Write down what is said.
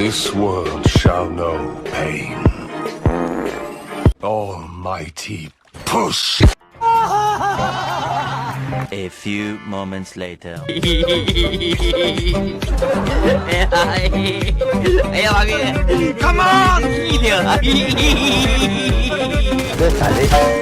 This world shall know pain. Almighty push! A few moments later. Come on! 내 달래.